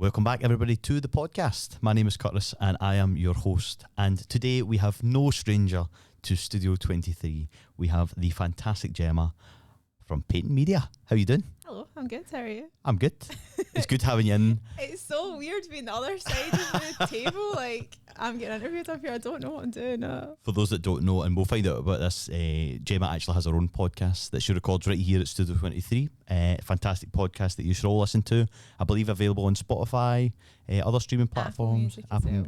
Welcome back, everybody, to the podcast. My name is Curtis and I am your host. And today we have no stranger to Studio 23. We have the fantastic Gemma from Paton Media. How you doing? Hello, I'm good. How are you? I'm good. It's good having you in. It's so weird being the other side of the table. Like, I'm getting interviewed up here. I don't know what I'm doing. For those that don't know, and we'll find out about this, Gemma actually has her own podcast that she records right here at Studio 23. Fantastic podcast that you should all listen to. I believe available on Spotify, other streaming platforms.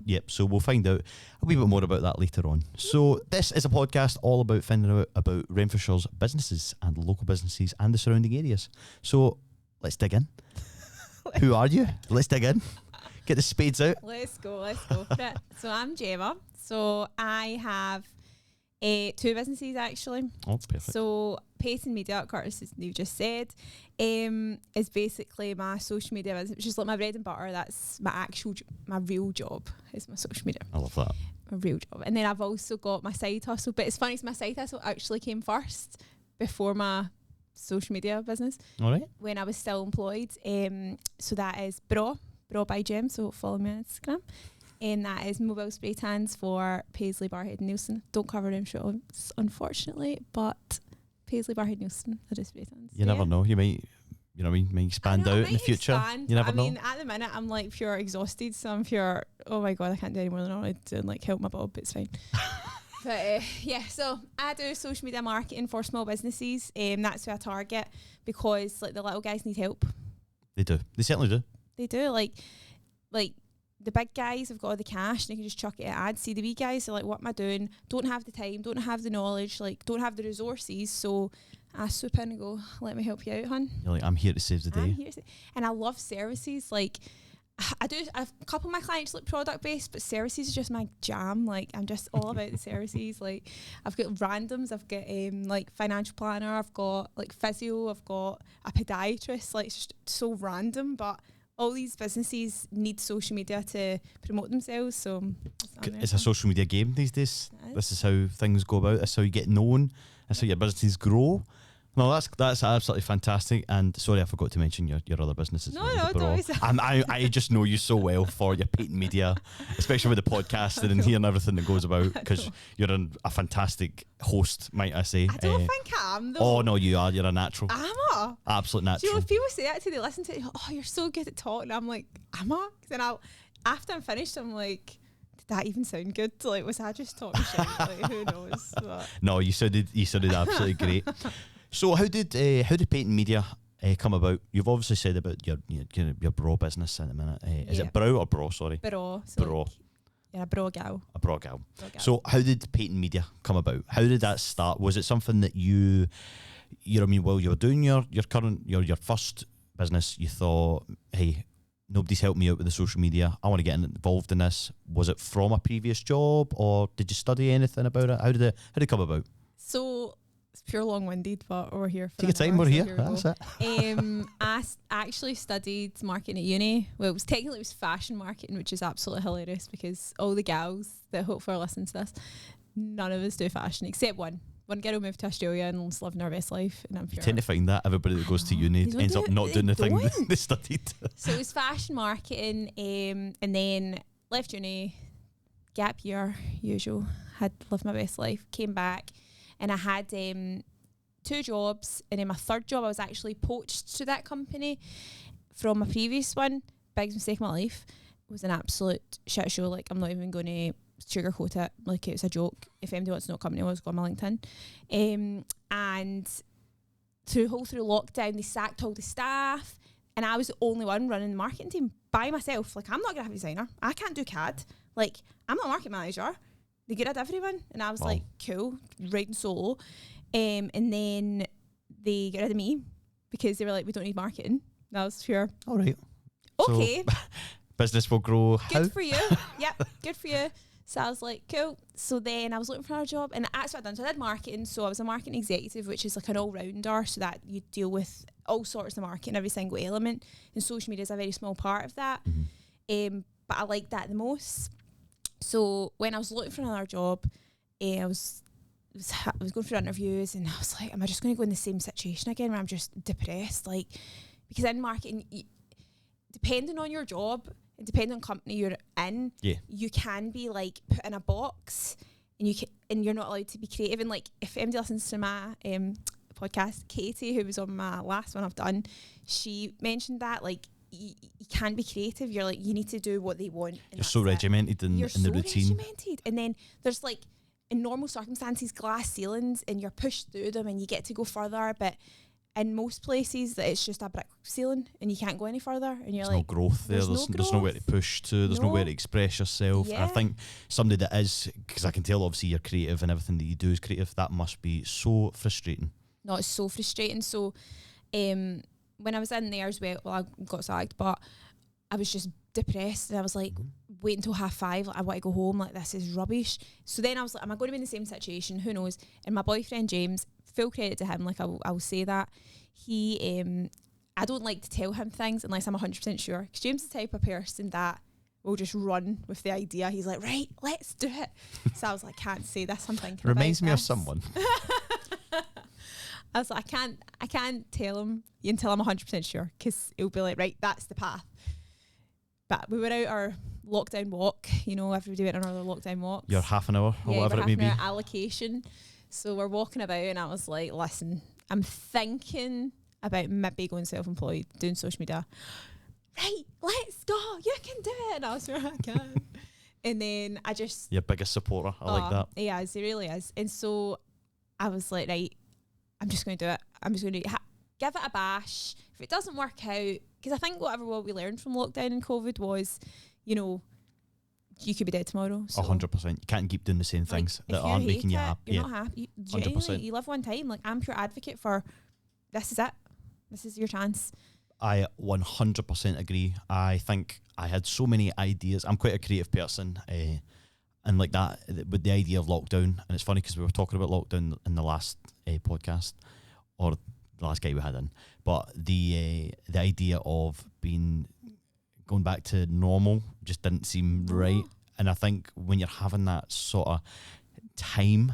Yep. So we'll find out a wee bit more about that later on. So this is a podcast all about finding out about Renfrewshire's businesses and local businesses and the surrounding areas. So let's dig in. Who are you? Let's dig in. Get the spades out. Let's go. Right. So I'm Gemma. So I have two businesses actually. Oh, perfect. So Paton Media, Curtis, as you just said, is basically my social media business, which is like my bread and butter. That's my real job is my social media. I love that. My real job. And then I've also got my side hustle. But it's funny, my side hustle actually came first before my social media business. All right. When I was still employed. So that is Bra by Gem. So follow me on Instagram. And that is mobile spray tans for Paisley, Barhead and Nielsen. Don't cover them shows, unfortunately, but Paisley, Barhead, Nielsen are the spray tans. You never know. You might, you know what I mean, might expand out in the future. You never know. I mean, at the minute, I'm like pure exhausted. So I'm pure, oh my God, I can't do any more than I want to do and like help my bob. It's fine. But yeah, so I do social media marketing for small businesses. That's who I target because like the little guys need help. They do. They certainly do. They do. Like the big guys have got all the cash and they can just chuck it at ads. See, the wee guys are like, what am I doing? Don't have the time, don't have the knowledge, like don't have the resources. So I swoop in and go, let me help you out, hun. You're like, I'm here to save the day. And I love services. Like I have a couple of my clients like product based, but services is just my jam. Like I'm just all about the services. Like I've got randoms, I've got like financial planner, I've got like physio, I've got a podiatrist. Like it's just so random, but all these businesses need social media to promote themselves. So it's a social media game these days. This is how things go about. That's how you get known. That's how your businesses grow. No, that's absolutely fantastic. And sorry, I forgot to mention your other businesses. No, don't. I just know you so well for your Paton Media, especially with the podcasting and hearing everything that goes about, because you're a fantastic host, might I say. I don't think I am, though. Oh, no, you are. You're a natural. Am I? Absolute natural. Do you know, if people say that to you, they listen to it, oh, you're so good at talking. I'm like, am I? Then after I'm finished, I'm like, did that even sound good? Like, was I just talking shit? Like, who knows? But. No, you sounded absolutely great. So how did Paton Media come about? You've obviously said about your bra business in a minute. Is it brow or bra? Sorry, bra. So bra. Like, yeah, a bra gal. A bra gal. So how did Paton Media come about? How did that start? Was it something that you know what I mean, while you were doing your first business, you thought, hey, nobody's helped me out with the social media, I want to get involved in this? Was it from a previous job, or did you study anything about it? How did it come about? So it's pure long-winded, but we're here for take your time. We're here. That's it. I actually studied marketing at uni. Well, it was fashion marketing, which is absolutely hilarious because all the gals that hopefully are listening to this, none of us do fashion except one. One girl moved to Australia and is living her best life, and I'm pure. You tend to find that everybody that goes to uni ends up not doing the thing they studied. So it was fashion marketing, and then left uni, gap year, usual. Had lived my best life, came back. And I had 2 jobs, and in my third job I was actually poached to that company from my previous one. Biggest mistake of my life. It was an absolute shit show. Like, I'm not even going to sugarcoat it. Like, it was a joke. If anybody wants to know what company I was, go on my LinkedIn. And through lockdown, they sacked all the staff, and I was the only one running the marketing team by myself. Like, I'm not a graphic designer. I can't do CAD. Like, I'm not a marketing manager. They get rid of everyone, and I was like, cool, riding solo. And then they get rid of me because they were like, we don't need marketing. And I was pure. All right. Okay. So, business will grow. Good for you. Yep, good for you. So I was like, cool. So then I was looking for another job, and that's what I'd done. So I did marketing. So I was a marketing executive, which is like an all-rounder, so that you deal with all sorts of marketing, every single element. And social media is a very small part of that. Mm-hmm. But I liked that the most. So when I was looking for another job, I was going through interviews, and I was like, am I just going to go in the same situation again where I'm just depressed? Like, because in marketing, depending on your job and depending on company you're in, you can be like put in a box and you're not allowed to be creative. And like, if anybody listens to my podcast, Katie, who was on my last one I've done, she mentioned that like you can't be creative. You're like, you need to do what they want. You're so regimented in the routine. Regimented. And then there's like, in normal circumstances, glass ceilings, and you're pushed through them and you get to go further. But in most places, it's just a brick ceiling and you can't go any further. And you're there's like, no growth there. There's nowhere to push to. There's nowhere to express yourself. And I think somebody that is, because I can tell obviously you're creative and everything that you do is creative, that must be so frustrating. No, it's so frustrating. So when I was in there as well, I got sacked, but I was just depressed and I was like, wait until 5:30, like, I want to go home, like this is rubbish. So then I was like, am I going to be in the same situation? Who knows? And my boyfriend James, full credit to him, like I'll say that, he I don't like to tell him things unless I'm 100% sure, because James is the type of person that will just run with the idea. He's like, right, let's do it. So I was like, can't say this, I'm thinking Reminds about me this. of someone. I was like, I can't tell him until I'm 100% sure, because it'll be like, right, that's the path. But we were out our lockdown walk, you know, everybody went on our lockdown walks. Your half an hour or whatever it may be. Allocation. So we're walking about and I was like, listen, I'm thinking about maybe going self-employed, doing social media. Right, let's go, you can do it. And I was like, I can. And then I just... Your biggest supporter, I like that. He is, he really is. And so I was like, right, I'm just going to do it. I'm just going to give it a bash. If it doesn't work out, because I think what we learned from lockdown and COVID was, you know, you could be dead tomorrow. So 100%. You can't keep doing the same things that aren't making you happy. You're not happy. 100%. You live one time. Like, I'm pure advocate for this is it. This is your chance. I 100% agree. I think I had so many ideas. I'm quite a creative person. And like that, with the idea of lockdown, and it's funny because we were talking about lockdown in the last podcast, or the last guy we had in, but the idea of going back to normal just didn't seem right. And I think when you're having that sort of time,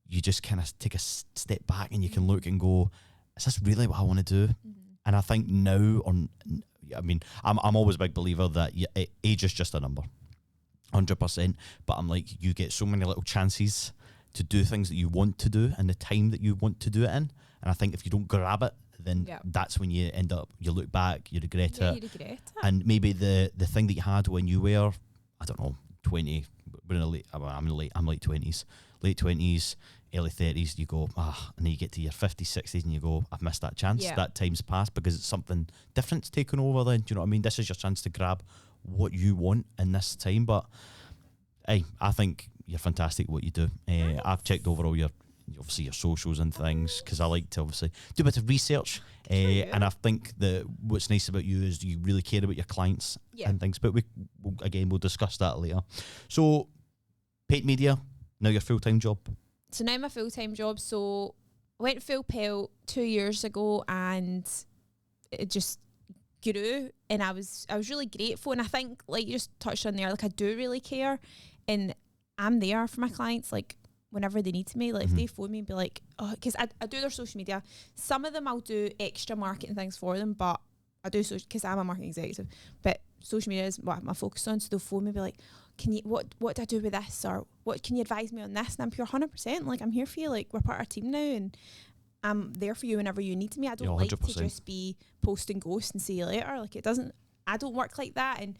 you just kind of take a step back and you can look and go, is this really what I want to do? And I think now, I'm always a big believer that age is just a number, 100%. But I'm like, you get so many little chances to do things that you want to do in the time that you want to do it in. And I think if you don't grab it, then that's when you end up, you look back, you regret it. You regret it. And maybe the thing that you had when you were, I don't know, 20, we're in a I'm late 20s, late 20s, early 30s, you go, and then you get to your 50s, 60s and you go, I've missed that chance. Yeah. That time's passed because it's something different's taken over then. Do you know what I mean? This is your chance to grab what you want in this time. But hey, I think you're fantastic at what you do. I've checked over all your socials and things because I like to obviously do a bit of research. And I think that what's nice about you is you really care about your clients and things. But we'll discuss that later. So, Paton Media, now your full-time job. So now my full-time job. So I went full pelt 2 years ago and it just grew and I was really grateful. And I think, like you just touched on there, like I do really care and I'm there for my clients, like whenever they need me. Like if they phone me and be like, because I do their social media. Some of them I'll do extra marketing things for them, but I do so because I'm a marketing executive. But social media is what I'm focused on. So they'll phone me and be like, what do I do with this, or what can you advise me on this? And I'm pure 100%. Like I'm here for you. Like we're part of our team now, and I'm there for you whenever you need me. I don't like to just be post and ghost and see you later. Like I don't work like that, and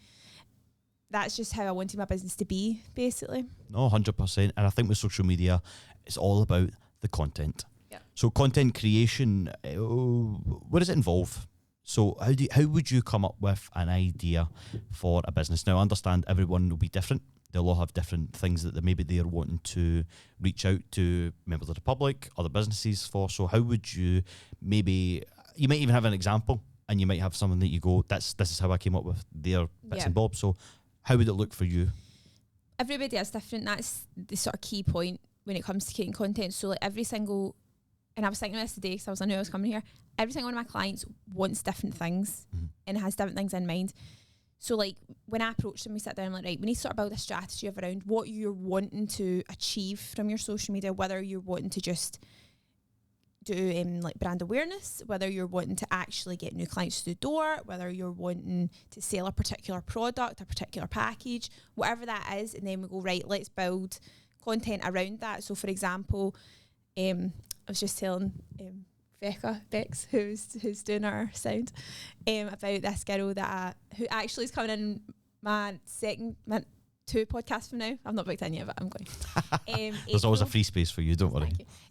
that's just how I wanted my business to be, basically. No, 100%. And I think with social media, it's all about the content. Yeah. So content creation, what does it involve? So how would you come up with an idea for a business? Now, I understand everyone will be different. They'll all have different things that maybe they're wanting to reach out to members of the public, other businesses for. So how would you you might even have an example and you might have something that you go, this is how I came up with their bits and bobs. So how would it look for you? Everybody is different. That's the sort of key point when it comes to creating content. So like every single, and I was thinking of this today because I knew I was coming here, every single one of my clients wants different things and has different things in mind. So like when I approach them, we sit down and like, right, we need to sort of build a strategy around what you're wanting to achieve from your social media, whether you're wanting to just do like brand awareness, whether you're wanting to actually get new clients to the door, whether you're wanting to sell a particular product, a particular package, whatever that is. And then we go, right, let's build content around that. So for example, I was just telling Bex, who's doing our sound, about this girl that who actually is coming in my 2 podcasts from now. I've not booked in yet, but I'm going. There's always a free space for you, don't worry.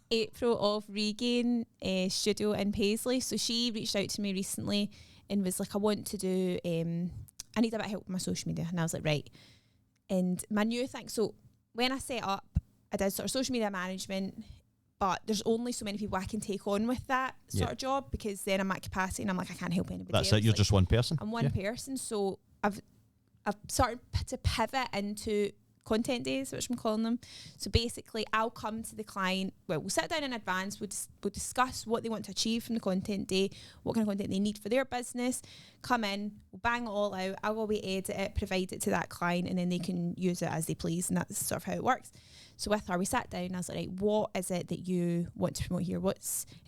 April of Regain Studio in Paisley. So she reached out to me recently and was like, I want to do, I need a bit of help with my social media. And I was like, right. And my new thing, so when I set up, I did sort of social media management, but there's only so many people I can take on with that sort of job, because then I'm at capacity and I'm like, I can't help anybody That's else. it, you're like, just one person. I'm one person. So I've started to pivot into content days, which I'm calling them. So basically, I'll come to the client, we'll sit down in advance, we'll discuss what they want to achieve from the content day, what kind of content they need for their business, come in, we'll bang it all out, I'll always edit it, provide it to that client, and then they can use it as they please, and that's sort of how it works. So with her, we sat down and I was like, right, what is it that you want to promote here? And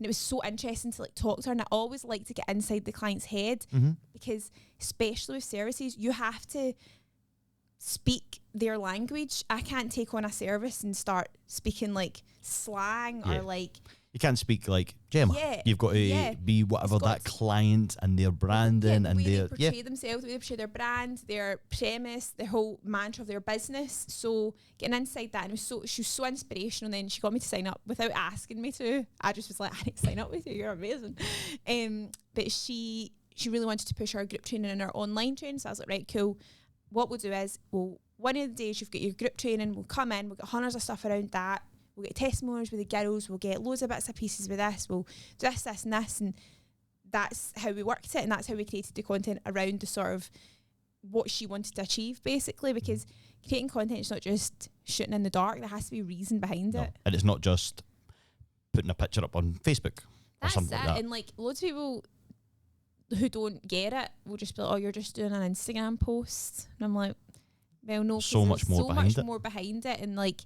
it was so interesting to like talk to her, and I always like to get inside the client's head, because especially with services, you have to speak their language. I can't take on a service and start speaking like slang or like... You can't speak like Gemma. You've got to be whatever that client and their branding and their... They portray themselves, they portray their brand, their premise, the whole mantra of their business. So getting inside that, and she was so inspirational. And then she got me to sign up without asking me to. I just was like, I need to sign up with you, you're amazing. But she really wanted to push her group training and her online training. So I was like, right, cool. What we'll do is, one of the days you've got your group training, we'll come in, we'll get hundreds of stuff around that, we'll get testimonials with the girls, we'll get loads of bits and pieces with this, we'll do this and this, and that's how we worked it, and that's how we created the content around the sort of what she wanted to achieve, basically, because creating content is not just shooting in the dark, there has to be reason behind it. And it's not just putting a picture up on Facebook or something like that. And like loads of people who don't get it will just be like, oh, you're just doing an Instagram post. And I'm like, well, no, so much more behind it. And like,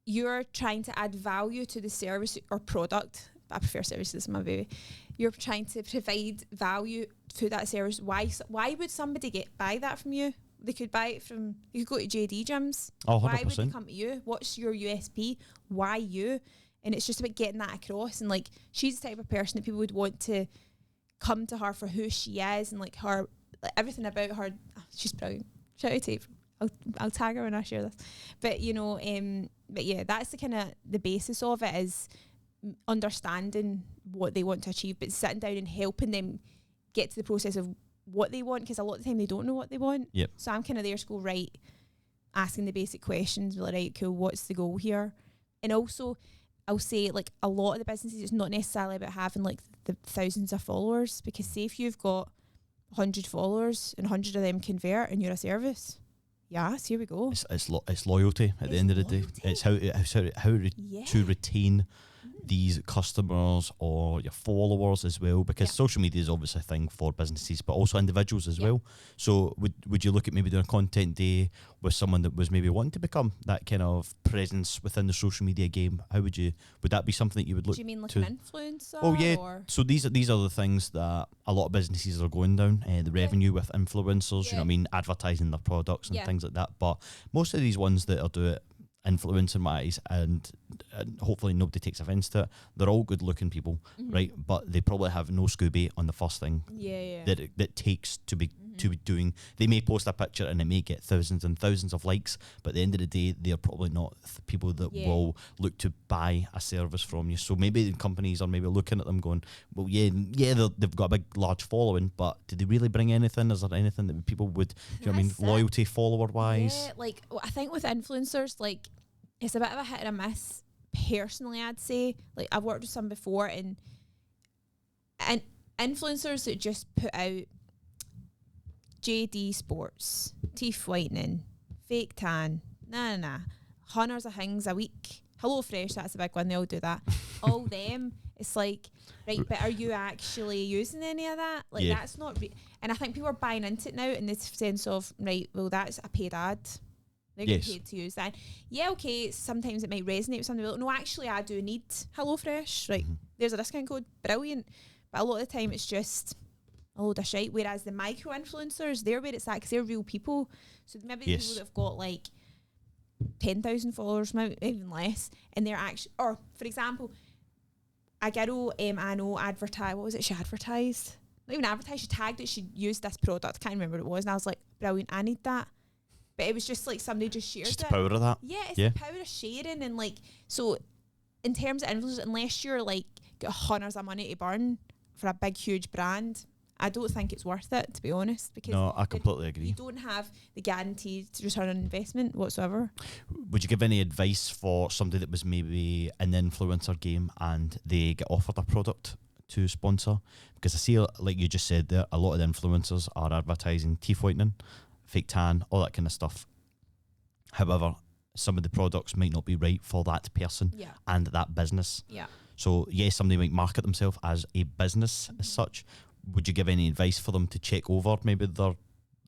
you're trying to add value to the service or product. I prefer services, my baby. You're trying to provide value to that service. Why would somebody buy that from you? They could buy it from, you could go to JD gyms. Oh, 100%. Why would they come to you? What's your USP? Why you? And it's just about getting that across. And like, she's the type of person that people would want to come to her for who she is, and like her, like everything about her. Oh, she's brilliant. Shout out to April. I'll tag her when I share this. But you know, but yeah, that's the kind of the basis of it, is understanding what they want to achieve, but sitting down and helping them get to the process of what they want, because a lot of the time they don't know what they want. Yep. So I'm kind of there to go, right, asking the basic questions, like, right, cool, what's the goal here? And also, I'll say, like, a lot of the businesses, it's not necessarily about having like the thousands of followers, because say if you've got 100 followers and 100 of them convert and you're a service, yes, here we go. It's loyalty at the end of the day. It's how to retain these customers or your followers as well, because social media is obviously a thing for businesses but also individuals as well. So would you look at maybe doing a content day with someone that was maybe wanting to become that kind of presence within the social media game? Would that be something that you would look to? Do you mean like an influencer? Oh yeah. So these are the things that a lot of businesses are going down, the revenue with influencers, you know what I mean, advertising their products and things like that. But most of these ones that are doing it influencing wise, and hopefully nobody takes offence to it, they're all good looking people, right? But they probably have no Scooby on the first thing that takes to be doing. They may post a picture and it may get thousands and thousands of likes, but at the end of the day, they're probably not people that will look to buy a service from you. So maybe companies are maybe looking at them going, well, they've got a big large following, but did they really bring anything? Is there anything that people would, do you know what I mean, loyalty follower wise? Yeah, like I think with influencers, like it's a bit of a hit and a miss. Personally, I'd say, like, I've worked with some before, and influencers that just put out JD Sports, teeth whitening, fake tan, hundreds of things a week. HelloFresh, that's a big one, they all do that. All them, it's like, right, but are you actually using any of that? Like, that's not and I think people are buying into it now in this sense of, right, well, that's a paid ad. They're getting paid to use that. Yeah, okay, sometimes it might resonate with some people. No, actually, I do need HelloFresh. Right, there's a discount code, brilliant. But a lot of the time it's just a load of shite. Whereas the micro influencers, they're where it's at because they're real people. So maybe the people that have got like 10,000 followers, maybe even less, and they're actually, or for example, a girl I know advertised, what was it she advertised? Not even advertised, she tagged it, she used this product, I can't remember what it was, and I was like, brilliant, I need that. But it was just like somebody just shared just it. the power of that. Yeah, it's the power of sharing. And like, so in terms of influencers, unless you're like got hundreds of money to burn for a big huge brand, I don't think it's worth it, to be honest, because no, I completely agree. You don't have the guaranteed return on investment whatsoever. Would you give any advice for somebody that was maybe in the influencer game and they get offered a product to sponsor? Because I see, like you just said there, a lot of the influencers are advertising teeth whitening, fake tan, all that kind of stuff. However, some of the products might not be right for that person and that business. Yeah. So yes, somebody might market themselves as a business as such. Would you give any advice for them to check over maybe their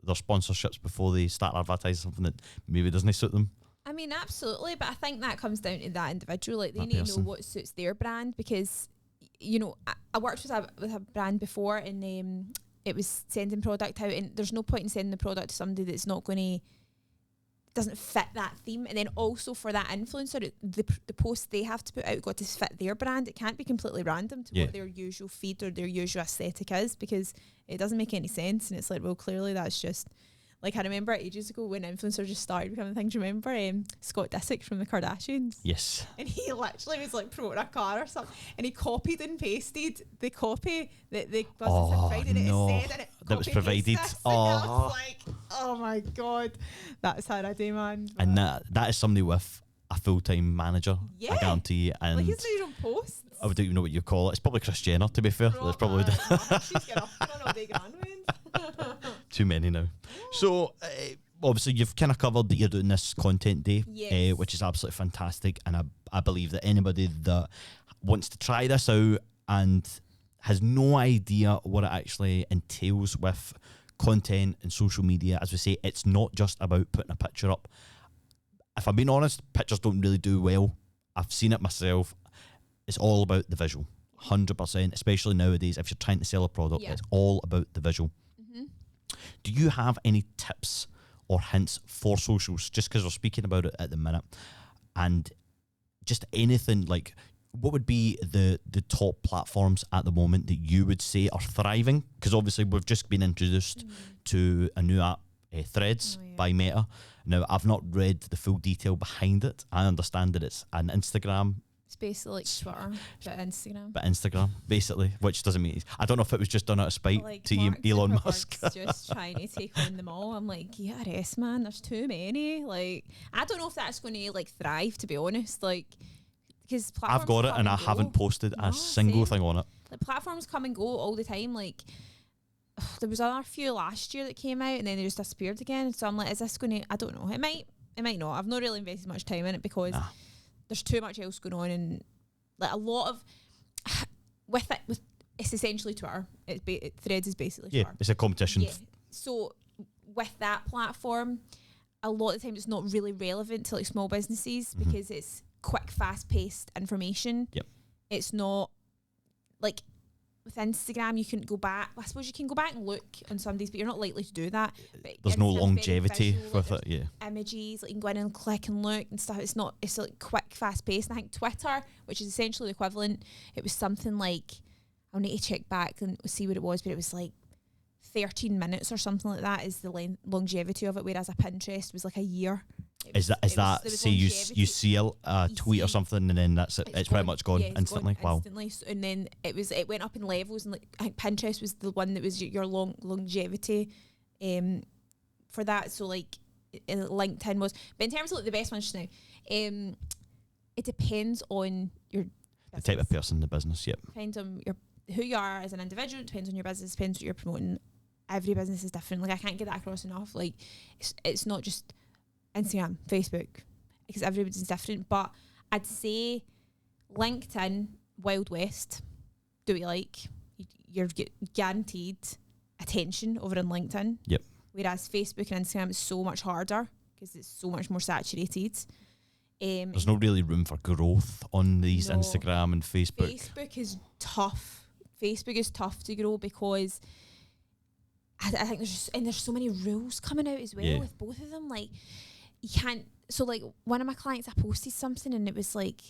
sponsorships before they start advertising something that maybe doesn't suit them? I mean, absolutely, but I think that comes down to that individual. Like, they That need person. to know what suits their brand, because, you know, I worked with a brand before, and it was sending product out, and there's no point in sending the product to somebody that's not going to, doesn't fit that theme. And then also for that influencer, the post they have to put out got to fit their brand. It can't be completely random to what their usual feed or their usual aesthetic is, because it doesn't make any sense. And it's like, well, clearly that's just, like, I remember ages ago when influencers just started becoming things. Remember Scott Disick from the Kardashians? Yes. And he literally was like promoting a car or something, and he copied and pasted the copy that the business had provided. No. It said, and That was provided. I was like, oh my God, that's how I do, man. And that is somebody with a full-time manager, I guarantee you. And like, he's not even posts. I don't even know what you call it. It's probably Kris Jenner, to be fair. That's probably she's getting up on all day grandwins. too many now. So obviously you've kind of covered that you're doing this content day, which is absolutely fantastic. And I believe that anybody that wants to try this out and has no idea what it actually entails with content and social media, as we say, it's not just about putting a picture up. If I'm being honest, pictures don't really do well. I've seen it myself. It's all about the visual, 100%, especially nowadays. If you're trying to sell a product, it's all about the visual. Do you have any tips or hints for socials? Just because we're speaking about it at the minute, and just anything, like, what would be the top platforms at the moment that you would say are thriving? Because obviously we've just been introduced to a new app, Threads by Meta. Now, I've not read the full detail behind it. I understand that it's an Instagram. It's basically like Twitter, but Instagram. But Instagram, basically, which doesn't mean... I don't know if it was just done out of spite like to Mark Elon Zuckerberg's Musk. just trying to take on them all. I'm like, yes, man, there's too many. Like, I don't know if that's going to like thrive, to be honest. Like, because I've got it and I haven't posted a single thing on it. Like, platforms come and go all the time. Like, there was another few last year that came out and then they just disappeared again. So I'm like, is this going to... I don't know. It might not. I've not really invested much time in it because there's too much else going on, and like a lot of with it's essentially Twitter. Threads is basically Twitter. It's a competition. Yeah. So with that platform, a lot of times it's not really relevant to like small businesses because it's quick, fast-paced information. Yep. It's not like with Instagram. You can go back. I suppose you can go back and look on some days, but you're not likely to do that. But There's no Instagram's very longevity visual, with like, it. Yeah. images, like you can go in and click and look and stuff. It's like quick, fast paced. And I think Twitter, which is essentially the equivalent, it was something like, I'll need to check back and see what it was, but it was like 13 minutes or something like that is the longevity of it, whereas a Pinterest was like a year. Is that say you see a tweet or something and then that's it? It's pretty much gone instantly. Gone instantly. So, and then it went up in levels, and like I think Pinterest was the one that was your longevity for that. So like LinkedIn was, but in terms of like the best ones just now, it depends on your the type of person, the business. Yep. Depends on who you are as an individual. Depends on your business. Depends what you're promoting. Every business is different. Like, I can't get that across enough. Like, it's not just Instagram, Facebook, because everybody's different. But I'd say LinkedIn, Wild West. Do what you like. You're guaranteed attention over on LinkedIn. Yep. Whereas Facebook and Instagram is so much harder because it's so much more saturated. There's no really room for growth on these Instagram and Facebook. Facebook is tough. Facebook is tough to grow because I think there's so many rules coming out as well with both of them. Like, you can't. So like one of my clients, I posted something and it was like,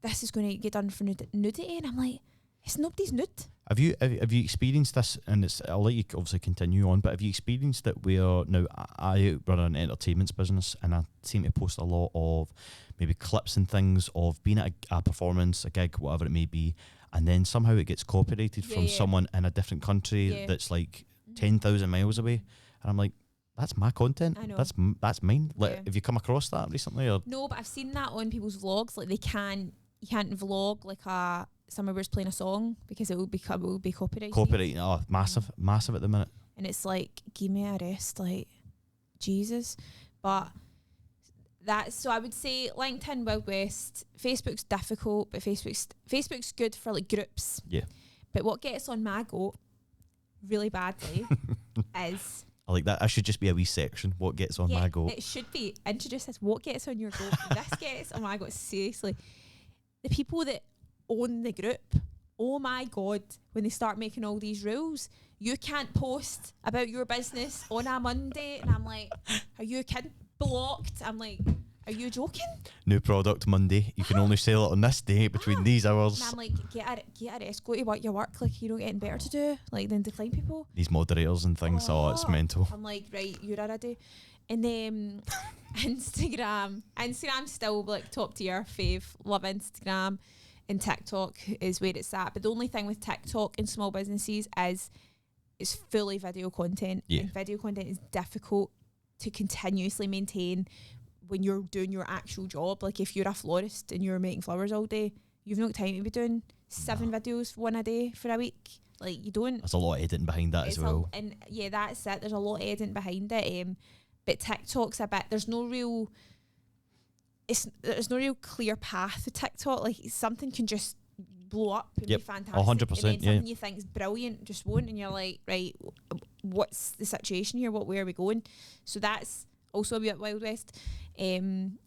this is going to get done for nudity, and I'm like, it's nobody's nude. Have you experienced this? And I'll let you obviously continue on, but have you experienced it where now I run an entertainment business and I seem to post a lot of maybe clips and things of being at a performance, a gig, whatever it may be, and then somehow it gets copyrighted from someone in a different country that's like 10,000 miles away, and I'm like, that's my content. I know. That's mine. Like, have you come across that recently? Or? No, but I've seen that on people's vlogs. Like, you can't vlog like somewhere where's playing a song because it will be copyrighted. Copyright, massive at the minute. And it's like, give me a rest, like, Jesus. But so I would say LinkedIn, Wild West. Facebook's difficult, but Facebook's good for like groups. Yeah. But what gets on my goat really badly is, I like that. I should just be a wee section. What gets on my goat? It should be. Introduce this. What gets on your goat? This gets on my goat. Seriously, the people that own the group. Oh my God! When they start making all these rules, you can't post about your business on a Monday, and I'm like, are you kidding? Blocked. I'm like, are you joking? New product Monday. You can only sell it on this day between these hours. And I'm like, get a rest. Go to your work. Like, you don't getting better to do. Like, than decline people. These moderators and things. Oh, it's mental. I'm like, right, you're already. And then Instagram's still like top tier fave. Love Instagram, and TikTok is where it's at. But the only thing with TikTok and small businesses is it's fully video content. Yeah. And video content is difficult to continuously maintain when you're doing your actual job. Like, if you're a florist and you're making flowers all day, you've no time to be doing 7 videos, one a day for a week. Like, you don't. There's a lot of editing behind that as well. And yeah, that's it. There's a lot of editing behind it. But TikTok's a bit. There's no real clear path to TikTok. Like, something can just blow up and be fantastic. 100%. And then something you think is brilliant just won't, and you're like, right, what's the situation here? Where are we going? So that's also a bit Wild West. And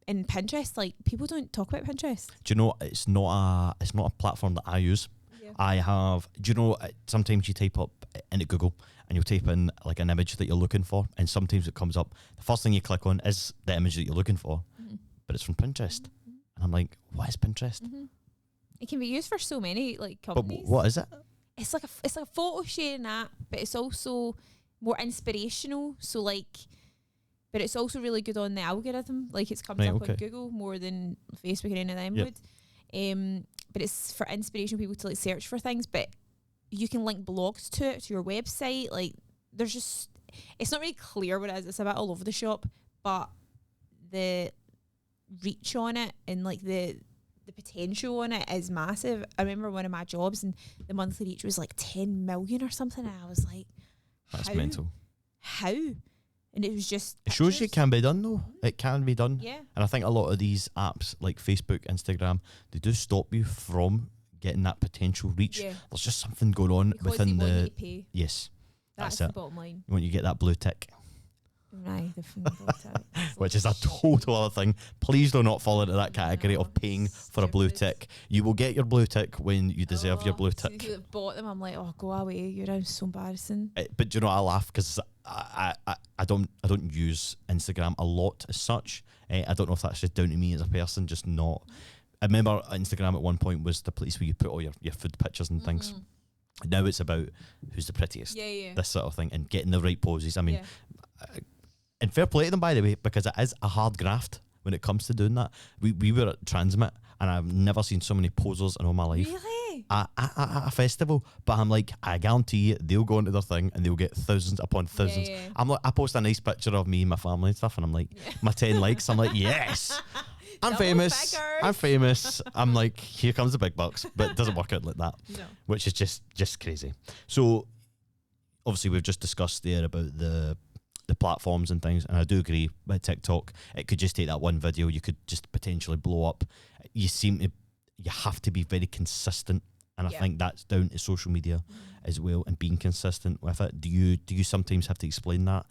Pinterest, like, people don't talk about Pinterest. Do you know, it's not a platform that I use. Yeah. I have, do you know, sometimes you type up into Google and you'll type in like an image that you're looking for, and sometimes it comes up, the first thing you click on is the image that you're looking for, but it's from Pinterest. And I'm like, what is Pinterest? It can be used for so many like companies. But what is it? It's like a photo sharing app, but it's also more inspirational. So like, but it's also really good on the algorithm. Like, it comes up on Google more than Facebook or any of them would. But it's for inspirational people to like search for things. But you can link blogs to it, to your website. Like, there's just, it's not really clear what it is. It's a bit all over the shop, but the reach on it and like the potential on it is massive. I remember one of my jobs and the monthly reach was like 10 million or something, and I was like, that's mental. How? And it was just pictures. It shows you it can be done though. It can be done. Yeah. And I think a lot of these apps like Facebook, Instagram, they do stop you from getting that potential reach. Yeah. There's just something going on because within they the want you to pay. Yes. That's the bottom line. When you get that blue tick. Right, the blue tick. Which is a total other thing. Please do not fall into that category of paying for a blue tick. You will get your blue tick when you deserve your blue tick. If you bought them, I'm like, oh, go away. You're so embarrassing. But do you know, I laugh because I don't use Instagram a lot as such. I don't know if that's just down to me as a person, just not. I remember Instagram at one point was the place where you put all your food pictures and things. Now it's about who's the prettiest. Yeah. This sort of thing, and getting the right poses. I mean, and fair play to them, by the way, because it is a hard graft when it comes to doing that. We were at Transmit, and I've never seen so many posers in all my life. Really? At a festival. But I'm like, I guarantee you, they'll go into their thing and they'll get thousands upon thousands. Yeah. I'm like, I post a nice picture of me and my family and stuff, and I'm like, my 10 likes. I'm like, yes, I'm famous. Figures. I'm famous. I'm like, here comes the big bucks. But it doesn't work out like that, which is just crazy. So obviously we've just discussed there about the platforms and things, and I do agree with TikTok. It could just take that one video, you could just potentially blow up. You have to be very consistent, and I think that's down to social media as well, and being consistent with it. Do you sometimes have to explain that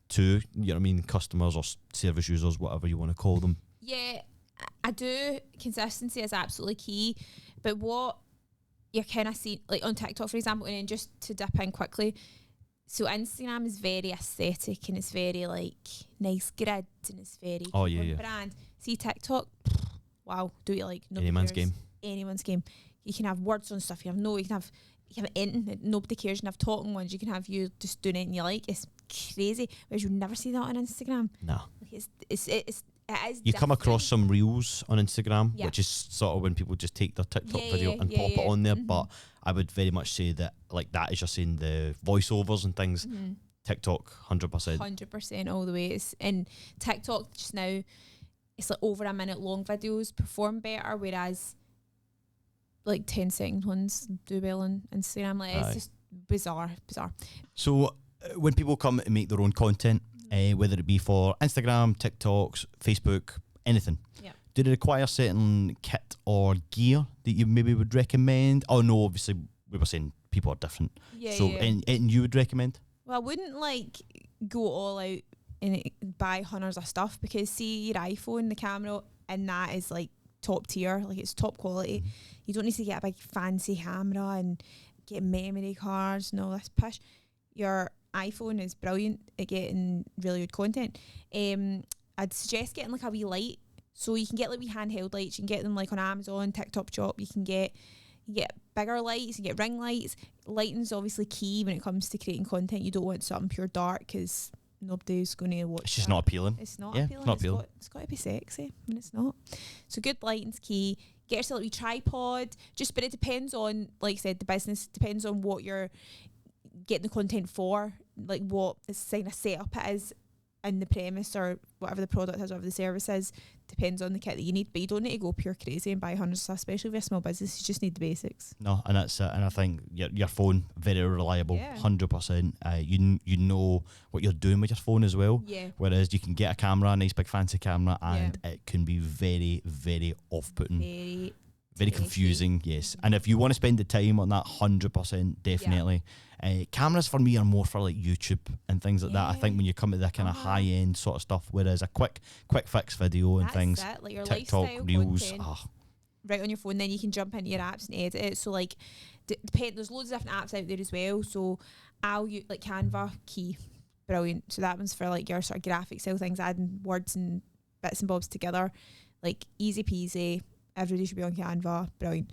to, you know what I mean, customers or service users, whatever you want to call them? Yeah, I do. Consistency is absolutely key. But what you're kind of seeing, like on TikTok, for example, and then just to dip in quickly, so Instagram is very aesthetic and it's very like nice grids and it's very on brand. See TikTok, wow, do you like? Anyone's game. Anyone's game. You can have words on stuff. You can have anything. Nobody cares. You can have talking ones. You can have you just doing anything you like. It's crazy. Whereas you'll never see that on Instagram. No. Like it is. You come across some reels on Instagram, which is sort of when people just take their TikTok video and pop it on there. But I would very much say that, like that is just saying the voiceovers and things. TikTok, 100%. 100% all the way. And TikTok just now, it's like over a minute long videos perform better, whereas like 10-second ones do well on Instagram. Like it's just bizarre. So when people come and make their own content, whether it be for Instagram, TikToks, Facebook, anything, do they require certain kit or gear that you maybe would recommend? Oh no, obviously we were saying people are different. And you would recommend? Well, I wouldn't like go all out and buy hundreds of stuff, because see your iPhone, the camera and that is like top tier, like it's top quality. You don't need to get a big fancy camera and get memory cards and all this push. Your iPhone is brilliant at getting really good content. I'd suggest getting like a wee light, so you can get like wee handheld lights. You can get them like on Amazon, TikTok Shop. You get bigger lights, you get ring lights. Lighting's obviously key when it comes to creating content. You don't want something pure dark because nobody's going to watch. It's just not appealing. It's not appealing. It's got to be sexy when it's not. So good lighting's key. Get yourself a wee tripod. But it depends on, like I said, the business depends on what you're getting the content for, like what kind of setup it is in the premise or whatever the product is, whatever the service is. Depends on the kit that you need, but you don't need to go pure crazy and buy hundreds of stuff, especially if you're a small business. You just need the basics. No, and that's it. And I think your phone, very reliable, 100%. You know what you're doing with your phone as well. Yeah. Whereas you can get a camera, a nice big fancy camera, and it can be very, very off-putting. Very confusing, yes. And if you want to spend the time on that, 100%, definitely. Cameras for me are more for like YouTube and things like that. I think when you come to that kind of high end sort of stuff, whereas a quick fix video and things, like your TikTok, Reels, right on your phone, then you can jump into your apps and edit it. So like, there's loads of different apps out there as well. So I'll use like Canva, key, brilliant. So that one's for like your sort of graphic style things, adding words and bits and bobs together, like easy peasy. Everybody should be on Canva, brilliant.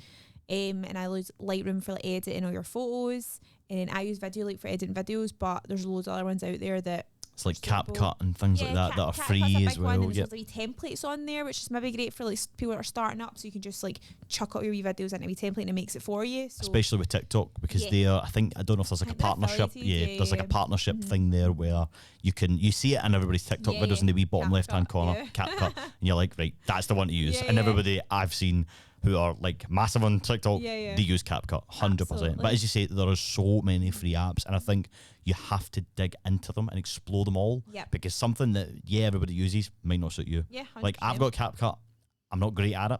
And I use Lightroom for like editing all your photos, and then I use Video Lake for editing videos, but there's loads of other ones out there that it's like CapCut and things like that are free as well. There's like templates on there, which is maybe great for like people that are starting up, so you can just like chuck out your wee videos into a wee template and it makes it for you. So especially with TikTok, because they are, I don't know if there's like a partnership. There's like a partnership thing there where you see it in everybody's TikTok videos in the wee bottom left hand corner, CapCut, and you're like, right, that's the one to use. And everybody I've seen who are like massive on TikTok, they use CapCut, 100%. Absolutely. But as you say, there are so many free apps, and I think you have to dig into them and explore them all, because something that everybody uses might not suit you. Like I've got CapCut, I'm not great at it.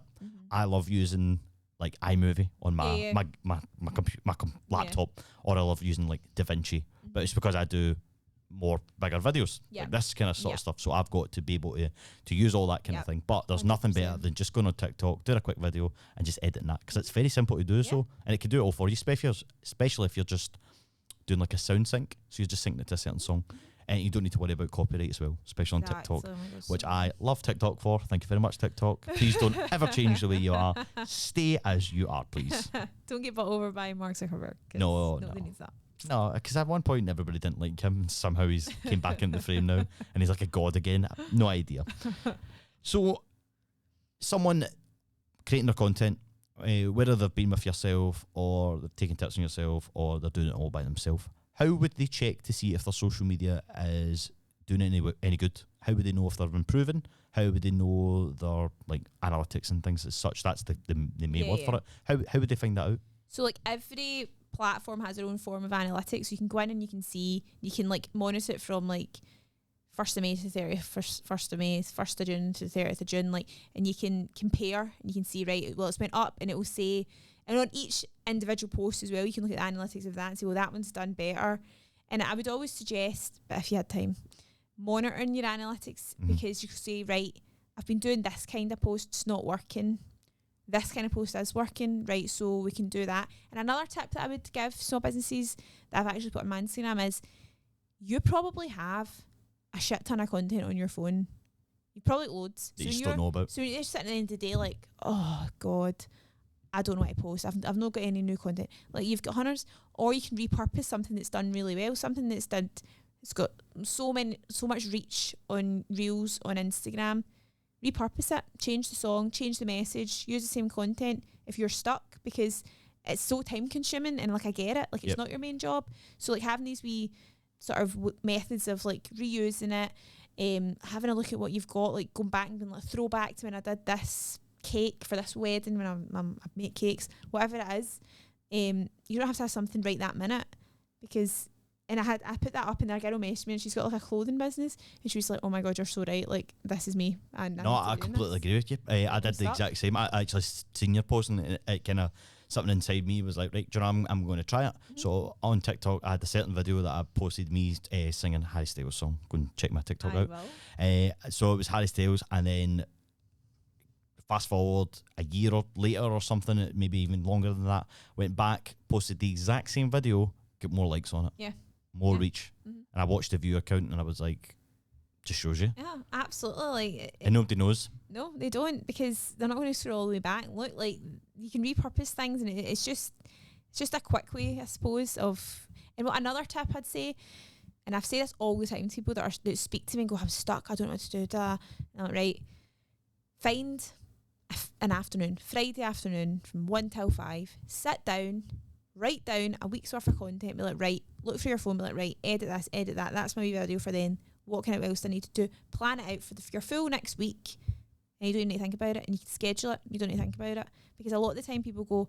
I love using like iMovie on my laptop, or I love using like DaVinci, but it's because I do more bigger videos, like this kind of sort of stuff. So I've got to be able to use all that kind of thing. But there's 100%. Nothing better than just going on TikTok, doing a quick video, and just editing that, because it's very simple to do so, and it can do it all for you, especially if you're just doing like a sound sync. So you're just syncing it to a certain song, and you don't need to worry about copyright as well, especially on TikTok, which I love TikTok for. Thank you very much, TikTok. Please don't ever change the way you are. Stay as you are, please. Don't get bought over by Mark Zuckerberg. Nobody needs that. No, because at one point everybody didn't like him. Somehow he's came back into the frame now, and he's like a god again. No idea. So, someone creating their content, whether they've been with yourself or they've taken tips on yourself or they're doing it all by themselves, how would they check to see if their social media is doing any good? How would they know if they're improving? How would they know their like analytics and things as such? That's the main word for it. How would they find that out? So like every platform has their own form of analytics. So you can go in and you can like monitor it from like 1st of May to 1st of May, 1st of June to 30th of June, like, and you can compare and you can see, right, well, it's went up, and it will say, and on each individual post as well, you can look at the analytics of that and say, well, that one's done better. And I would always suggest, but if you had time, monitoring your analytics, because you could say, right, I've been doing this kind of posts, not working. This kind of post is working, right? So we can do that. And another tip that I would give small businesses that I've actually put on my Instagram is you probably have a shit ton of content on your phone. You probably loads. That you just don't know about. So you're sitting at the end of the day like, oh God, I don't know what to post. I've not got any new content. Like you've got hundreds, or you can repurpose something that's done really well, something it's got so much reach on Reels on Instagram. Repurpose it, change the song, change the message, use the same content if you're stuck, because it's so time consuming, and like I get it, like it's not your main job. So like having these wee sort of methods of like reusing it, having a look at what you've got, like going back and being like throwback to when I did this cake for this wedding, when I make cakes, whatever it is. You don't have to have something right that minute, because and I put that up, and a girl messaged me, and she's got like a clothing business, and she was like, oh my God, you're so right, like this is me. And no, I completely agree with you. I did the exact same. I actually seen your post, and it kind of something inside me was like, right, do you know, I'm going to try it. So on TikTok I had a certain video that I posted me singing Harry Styles song. Go and check my TikTok out. So it was Harry Styles, and then fast forward a year or later or something, maybe even longer than that, went back, posted the exact same video, got more likes on it, more reach, and I watched the viewer count, and I was like, just shows you. Yeah, absolutely. Like, and nobody knows. No, they don't, because they're not going to scroll all the way back. Look, like you can repurpose things, and it's just a quick way, I suppose, of. And what another tip I'd say, and I've said this all the time to people that speak to me and go, I'm stuck, I don't know what to do. And I'm like, right, find an afternoon, Friday afternoon from 1 till 5, sit down, write down a week's worth of content, be like, right, look through your phone, be like, right, edit this, edit that, that's my wee video for then, what kind of else I need to do, plan it out for your full next week, and you don't need to think about it, and you can schedule it, you don't need to think about it, because a lot of the time people go,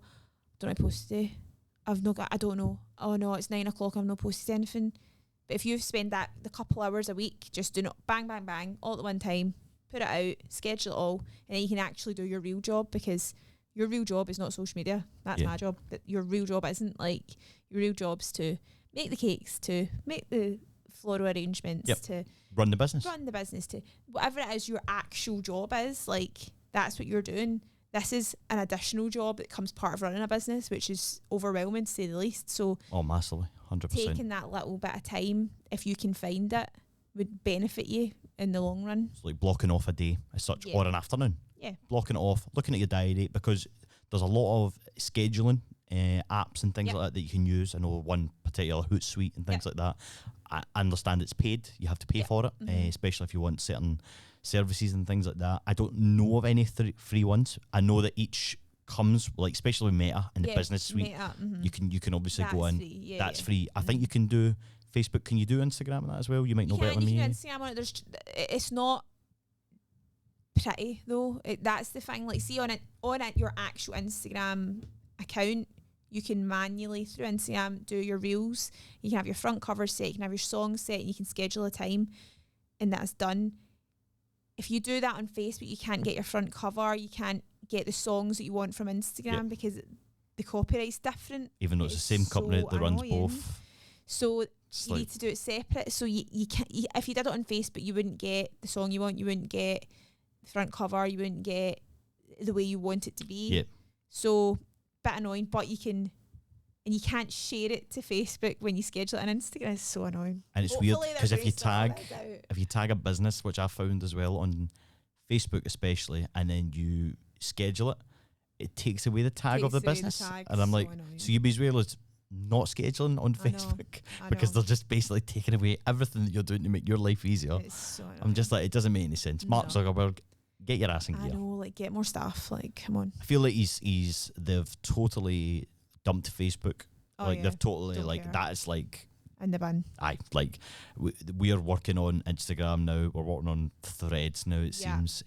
don't I post today? I don't know, oh no, it's 9 o'clock, I've not posted anything. But if you spend the couple hours a week just doing it bang, bang, bang, all at one time, put it out, schedule it all, and then you can actually do your real job, because your real job is not social media. That's my job. But your real job isn't. Like, your real job's to make the cakes, to make the floral arrangements, to run the business, to whatever it is your actual job is. Like, that's what you're doing. This is an additional job that comes part of running a business, which is overwhelming to say the least. So, massively, 100%. Taking that little bit of time, if you can find it, would benefit you in the long run. It's like blocking off a day as such, or an afternoon. Yeah. Blocking it off, looking at your diary, because there's a lot of scheduling apps and things like that you can use. I know one particular Hootsuite and things like that. I understand it's paid. You have to pay for it, especially if you want certain services and things like that. I don't know of any free ones. I know that each comes, like, especially with Meta and the business suite, you can obviously go in. That's free. I think you can do Facebook. Can you do Instagram and that as well? You might know better than me. You can do Instagram on it. It's not pretty though. That's the thing. Like, see on your actual Instagram account, you can manually through Instagram do your reels. You can have your front cover set, you can have your songs set, and you can schedule a time, and that's done. If you do that on Facebook, you can't get your front cover, you can't get the songs that you want from Instagram because the copyright's different. Even though it's the same company that runs both. So you need to do it separate. So you can't. If you did it on Facebook, you wouldn't get the song you want. You wouldn't get the front cover. You wouldn't get the way you want it to be. Yep. So bit annoying, but you can, and you can't share it to Facebook when you schedule it on Instagram. It's so annoying. And it's weird because if you tag a business, which I found as well on Facebook especially, and then you schedule it, it takes away the tag of the business. And I'm like, so you be as well as not scheduling on Facebook because they're just basically taking away everything that you're doing to make your life easier. So I'm just like, it doesn't make any sense. Mark Zuckerberg, get your ass in gear. I know, like, get more stuff. Like, come on. I feel like they've totally dumped Facebook. They've totally that is like in the bin. Aye, like we are working on Instagram now. We're working on Threads now. It seems,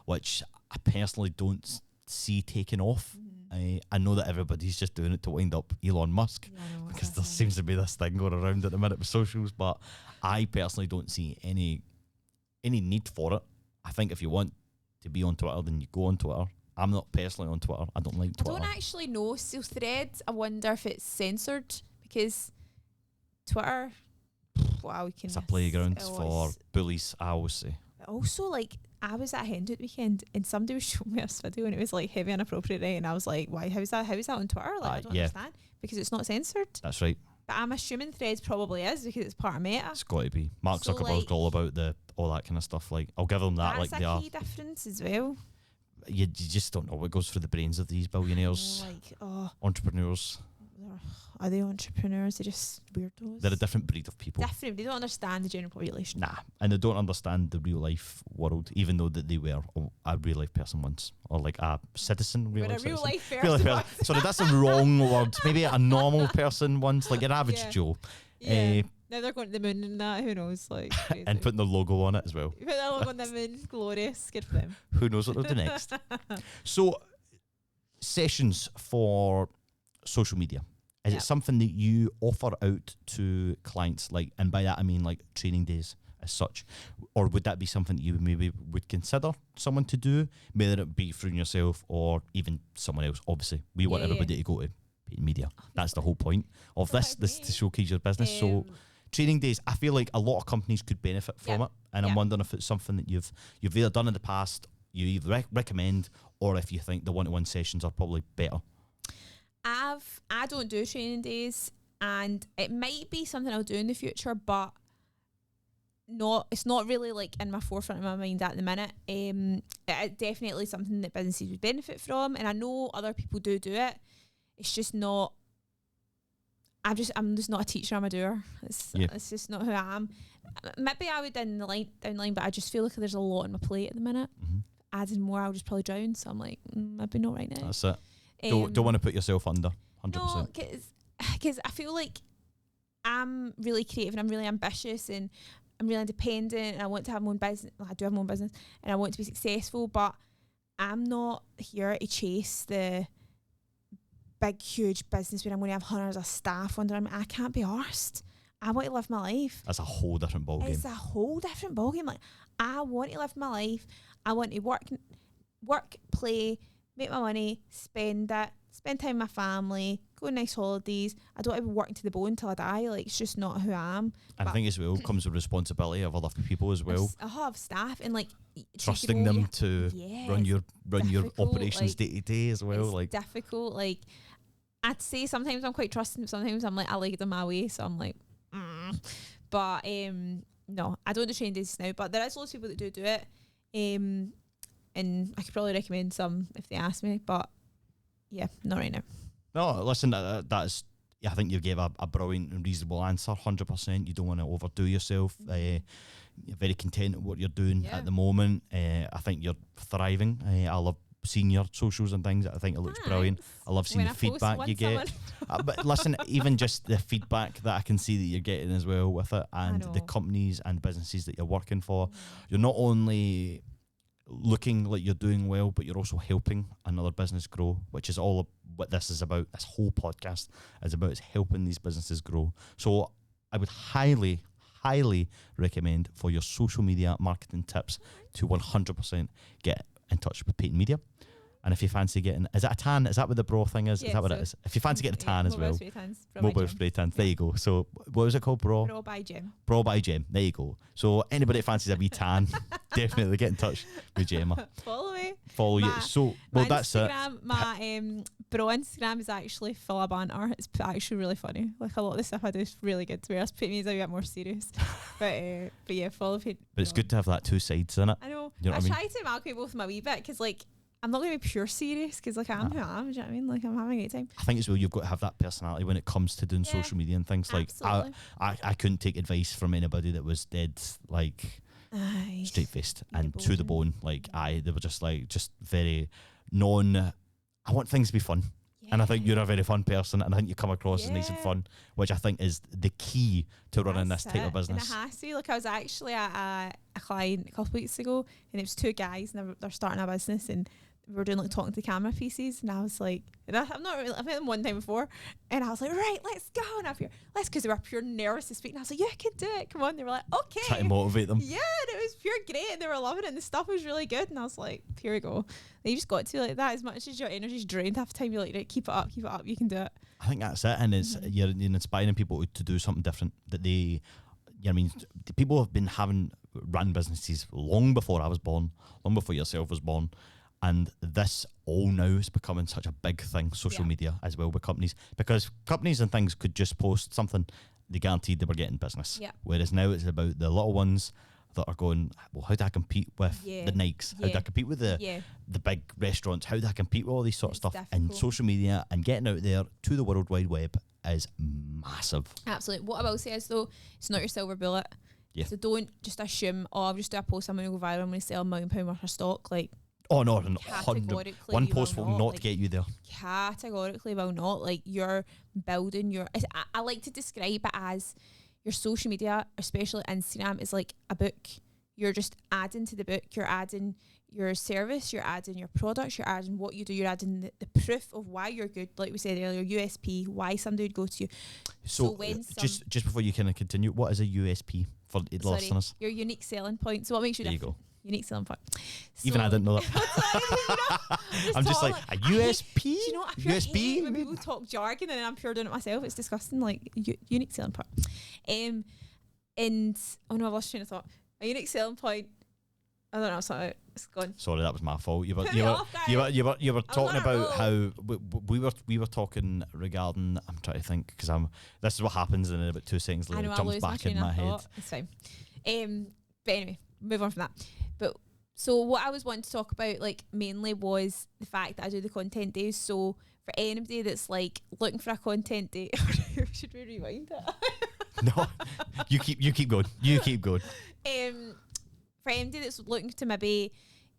which I personally don't see taking off. I know that everybody's just doing it to wind up Elon Musk because there seems to be this thing going around at the minute with socials. But I personally don't see any need for it. I think if you want to be on Twitter, then you go on Twitter. I'm not personally on Twitter. I don't like Twitter. I don't actually know. So Threads, I wonder if it's censored because Twitter, wow, it's a playground for bullies, I always say. Also, like, I was at Hen the weekend and somebody was showing me this video and it was like heavy inappropriate, right? And I was like, why? How is that on Twitter? Like, I don't understand, because it's not censored. That's right. But I'm assuming Threads probably is, because it's part of Meta. It's got to be. Mark Zuckerberg's all about all that kind of stuff. Like, I'll give them that. That's like, a key difference as well. You just don't know what goes through the brains of these billionaires, entrepreneurs. Are they entrepreneurs? They're just weirdos. They're a different breed of people. Definitely, they don't understand the general population. Nah, and they don't understand the real life world, even though that they were a real life person once, or like a citizen. Real life person. Sorry, that's a wrong word. Maybe a normal person once, like an average Joe. Yeah. Now they're going to the moon and that. Who knows? Like, and putting the logo on it as well. Put the logo on the moon. Glorious. Good for them. Who knows what they'll do next? So, sessions for social media. Is it something that you offer out to clients, like, and by that I mean like training days as such, or would that be something that you maybe would consider someone to do, whether it be through yourself or even someone else? Obviously, we want everybody to go to Paton Media. That's the whole point of this to showcase your business. So, training days, I feel like a lot of companies could benefit from it, and I'm wondering if it's something that you've either done in the past, you either recommend, or if you think the one-to-one sessions are probably better. I don't do training days, and it might be something I'll do in the future, but it's not really like in my forefront of my mind at the minute. It's definitely something that businesses would benefit from, and I know other people do it. It's just not. I'm just not a teacher. I'm a doer. It's just not who I am. Maybe I would down the line, but I just feel like there's a lot on my plate at the minute. Mm-hmm. Adding more, I'll just probably drown. So I'm like, maybe not right now. That's it. Don't want to put yourself under 100%. No, because I feel like I'm really creative and I'm really ambitious and I'm really independent and I want to have my own business. Well, I do have my own business and I want to be successful, but I'm not here to chase the big, huge business where I'm going to have hundreds of staff under me. I can't be arsed. I want to live my life. That's a whole different ballgame. It's a whole different ballgame. Like, I want to live my life. I want to work, play, make my money, spend it, spend time with my family, go on nice holidays. I don't want to be working to the bone till I die. Like, it's just not who I am. And I think as well comes with responsibility of other people as well. I have staff and like trusting them to run your operations day to day as well. It's like difficult. Like, I'd say sometimes I'm quite trusting. Sometimes I'm like, I like them my way. So I'm like, but no, I don't do training days now. But there is lots of people that do it. And I could probably recommend some if they ask me, but yeah, not right now. No, listen, that's. I think you gave a brilliant and reasonable answer. 100%. You don't want to overdo yourself. You're very content with what you're doing at the moment. I think you're thriving. I love seeing your socials and things. I think it looks brilliant. I love seeing the feedback you get. But listen, even just the feedback that I can see that you're getting as well with it, and the companies and businesses that you're working for, you're not only looking like you're doing well, but you're also helping another business grow, which is all what this is about. This whole podcast is about, is helping these businesses grow. So I would highly recommend for your social media marketing tips to 100% get in touch with Paton Media. And if you fancy getting, is that a tan? Is that what the bra thing is? Is that what it is? If you fancy getting a tan as well. Mobile spray tans. There you go. So what was it called? Bra by Gem. Bra by Gem. There you go. So anybody that fancies a wee tan, definitely get in touch with Gemma. Follow you. So that's it. My bra Instagram is actually full of banter. It's actually really funny. Like, a lot of the stuff I do is really good. Whereas Paton Media is a bit more serious. but yeah, follow it. But it's good to have that two sides in it. I know. I try to amalgamate both of my wee bit, because like, I'm not going to be pure serious, because like, I'm who I am. Do you know what I mean? Like, I'm having a great time. I think as well, you've got to have that personality when it comes to doing social media and things. Like, I couldn't take advice from anybody that was dead, like, straight faced and to the bone. Like, they were just very I want things to be fun. And I think you're a very fun person, and I think you come across as nice and fun, which I think is the key to running this type of business. And it has to be. Like, I was actually at a client a couple of weeks ago, and it was two guys, and they're starting a business, and we were doing like talking to camera pieces, and I was like, I've met them one time before, and I was like, right, let's go, and because they were pure nervous to speak, and I was like, you can do it, come on. They were like, okay. Try to motivate them. Yeah, and it was pure great, and they were loving it, and the stuff was really good, and I was like, here we go. And you just got to like that. As much as your energy's drained half the time, you're like, right, keep it up, you can do it. I think that's it, and it's you're inspiring people to do something different, that they I mean, people have been run businesses long before I was born, long before yourself was born. And this all now is becoming such a big thing, social media as well with companies, because companies and things could just post something, they guaranteed they were getting business. Yeah. Whereas now it's about the little ones that are going, well, how do I compete with the Nikes? How do I compete with the big restaurants? How do I compete with all these sort of stuff? Difficult. And social media and getting out there to the World Wide Web is massive. Absolutely. What I will say is, though, it's not your silver bullet. Yeah. So don't just assume, oh, I'll just do a post, I'm going to go viral, I'm going to sell £1 million worth of stock. Like, oh, no, categorically one post will not like, get you there. Categorically will not. Like, you're building your... I like to describe it as your social media, especially Instagram, is like a book. You're just adding to the book. You're adding your service, you're adding your products, you're adding what you do, you're adding the proof of why you're good, like we said earlier, USP, why somebody would go to you. So when just before you kind of continue, what is a USP for the listeners? Your unique selling point. So what makes you different? There you go. Unique selling point. So even I didn't know that. I'm just like, a USP? Do you know what? USB? When people talk jargon and I'm pure doing it myself, it's disgusting. Like, unique selling point. And, oh no, I've lost train of thought. A unique selling point. I don't know, it's gone. Sorry, that was my fault. You were talking about how we were talking regarding. I'm trying to think because this is what happens, and then about 2 seconds later it jumps back in my head. It's fine. But anyway, move on from that. But so what I was wanting to talk about, like, mainly was the fact that I do the content days. So for anybody that's like looking for a content day, should we rewind it? No, you keep going. You keep going. For anybody that's looking to maybe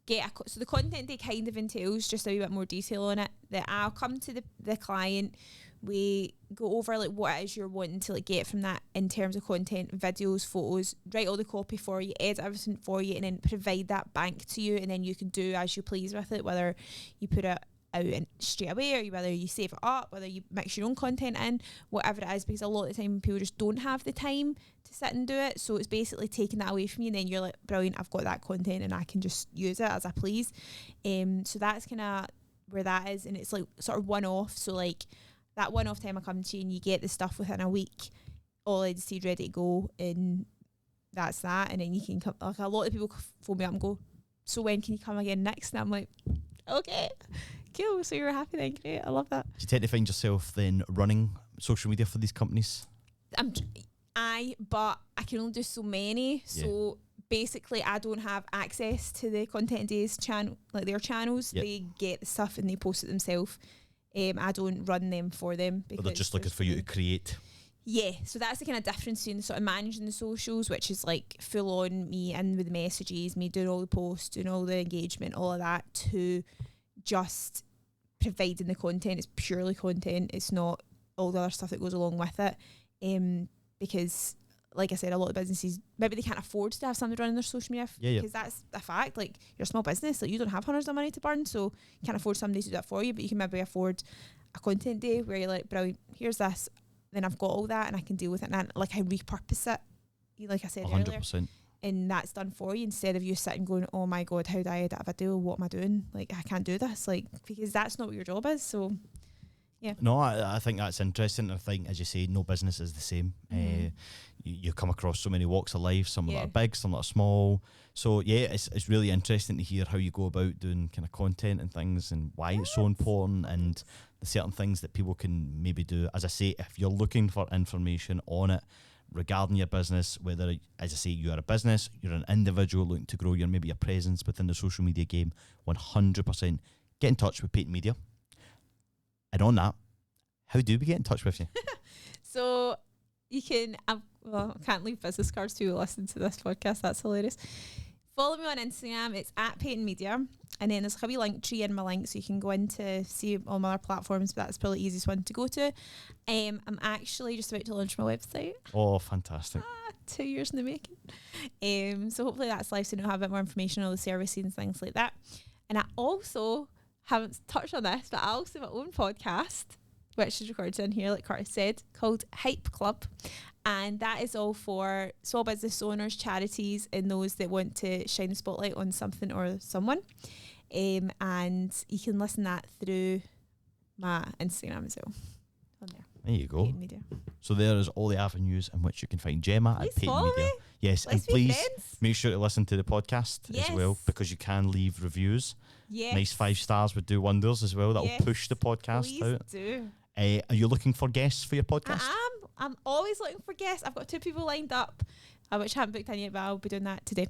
so the content day kind of entails just a wee bit more detail on it, that I'll come to the client, we go over like what it is you're wanting to like get from that in terms of content, videos, photos, write all the copy for you, edit everything for you, and then provide that bank to you, and then you can do as you please with it, whether you put it out and straight away, or whether you save it up, whether you mix your own content in, whatever it is, because a lot of the time people just don't have the time to sit and do it. So it's basically taking that away from you, and then you're like, brilliant, I've got that content and I can just use it as I please. So that's kind of where that is, and it's like sort of one-off. So like that one-off time I come to you and you get the stuff within a week, all edited, ready to go, and that's that. And then you can come, like a lot of people phone me up and go, so when can you come again next? And I'm like, okay, cool. So you're happy then, great. I love that. Do you tend to find yourself then running social media for these companies? But I can only do so many. Yeah. So basically, I don't have access to the Content Days channel, like their channels. Yep. They get the stuff and they post it themselves. I don't run them for them. But they're just looking for you to create. Yeah, so that's the kind of difference between sort of managing the socials, which is like full on me in with the messages, me doing all the posts, doing all the engagement, all of that, to just providing the content. It's purely content. It's not all the other stuff that goes along with it. Because, like I said, a lot of businesses, maybe they can't afford to have somebody running their social media because that's a fact. Like, you're a small business, like you don't have hundreds of money to burn, so you can't afford somebody to do that for you, but you can maybe afford a content day where you're like, brilliant, here's this, then I've got all that and I can deal with it, and I repurpose it, like I said 100%. Earlier, and that's done for you, instead of you sitting going, oh my god, how do I edit a video, what am I doing, like I can't do this, like, because that's not what your job is. So yeah. No, I think that's interesting. I think, as you say, no business is the same. Mm-hmm. You come across so many walks of life, some that are big, some that are small. So yeah, it's really interesting to hear how you go about doing kind of content and things, and why it's so important, and the certain things that people can maybe do. As I say, if you're looking for information on it regarding your business, whether, as I say, you are a business, you're an individual looking to grow your maybe your presence within the social media game, 100% get in touch with Paton Media. And on that, how do we get in touch with you? So you can, I can't leave business cards to listen to this podcast. That's hilarious. Follow me on Instagram. It's at Paton Media. And then there's a wee link tree in my link, so you can go in to see all my other platforms, but that's probably the easiest one to go to. I'm actually just about to launch my website. Oh, fantastic. 2 years in the making. So hopefully that's live, so you'll have a bit more information on the services and things like that. And I also haven't touched on this, but I also have my own podcast, which is recorded in here, like Curtis said, called Hype Club. And that is all for small business owners, charities, and those that want to shine the spotlight on something or someone. And you can listen to that through my Instagram as well. On there. There you go. Media. So there is all the avenues in which you can find Gemma Please at Paton follow Media. me. Yes, Let's and be please friends. make sure to listen to the podcast as well, Yes. because you can leave reviews. Yes. Nice 5 stars would do wonders as well. That'll Yes. push the podcast Please out. do. Are you looking for guests for your podcast? I am. I'm always looking for guests. I've got 2 people lined up, which I haven't booked in yet, but I'll be doing that today.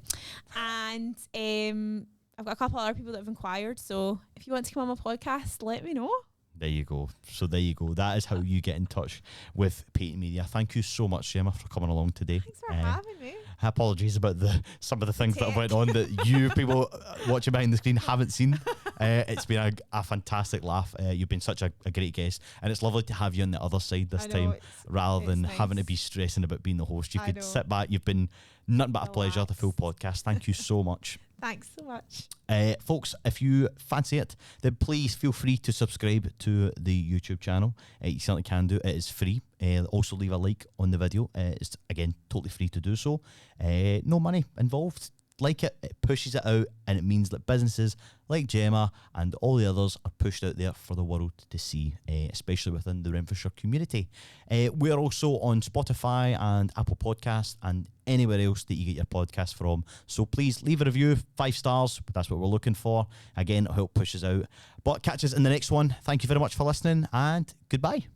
And I've got a couple other people that have inquired. So if you want to come on my podcast, let me know. There you go. So there you go. That is how you get in touch with Paton Media. Thank you so much, Gemma, for coming along today. Thanks for having me. Apologies about some of the things that have went on that you people watching behind the screen haven't seen. It's been a fantastic laugh. You've been such a great guest, and it's lovely to have you on the other side this time, rather than having to be stressing about being the host. You could sit back. You've been nothing but a pleasure, the full podcast. Thank you so much. Thanks so much. Folks, if you fancy it, then please feel free to subscribe to the YouTube channel. You certainly can do. It is free. Also leave a like on the video. It's, again, totally free to do so. No money involved. Like it pushes it out, and it means that businesses like Gemma and all the others are pushed out there for the world to see, especially within the Renfrewshire community. We're also on Spotify and Apple Podcasts and anywhere else that you get your podcast from. So please leave a review, 5 stars. That's what we're looking for. Again, it'll help push us out. But catch us in the next one. Thank you very much for listening, and goodbye.